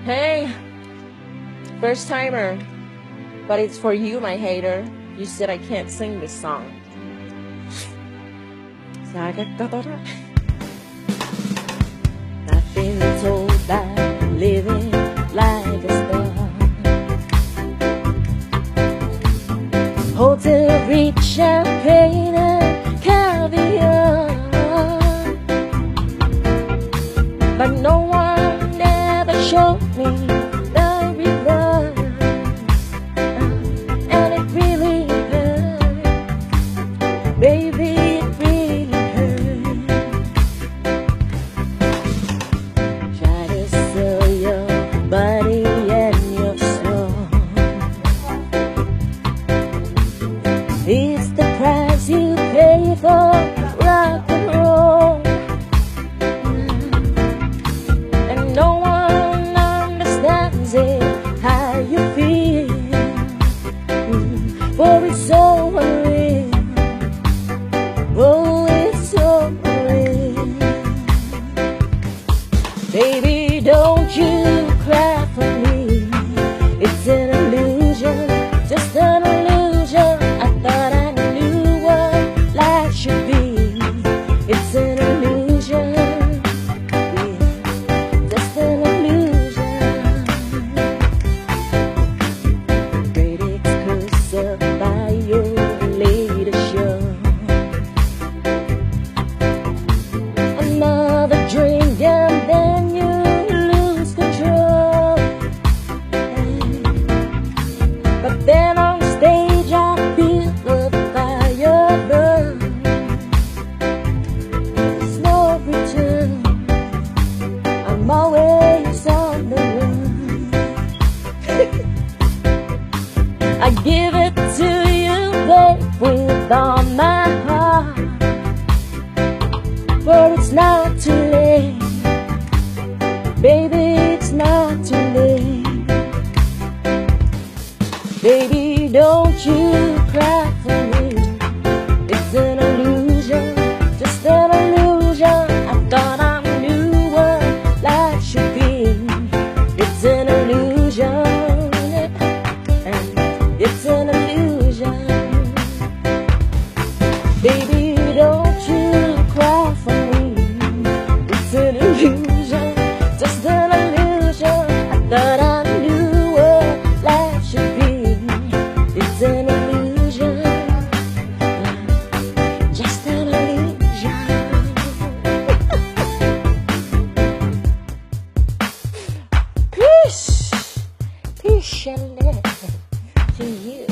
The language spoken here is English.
Hey, first timer. But it's for you, my hater. You said I can't sing this song. I've been told that living like a star, hotel rich champagne and caviar, but no one ever showed me the reverse, and it really hurt, baby, it really hurt. Try to sell your body and your soul, it's the price you pay for rock and roll, and no one understands it, how you feel, for it's so unreal, oh, it's so unreal. Baby, don't you cry for me, it's an illusion, just an illusion. I thought I knew what life should be, it's an illusion, yeah, just an illusion. Critics curse up by your latest show, another drink and then you lose control, but then on stage I feel the fire burn, there's no return, I'm always on the run. I give it to you, babe, with all my heart, but it's not too late, baby, it's not too late. Baby, don't you cry for me, it's an illusion, just an illusion. I thought I knew what life should be, it's an illusion, it's an illusion. Baby, don't you cry for me, it's an illusion, just an illusion. I thought I knew what life should be, it's an illusion, just an illusion. Peace, peace and love to you.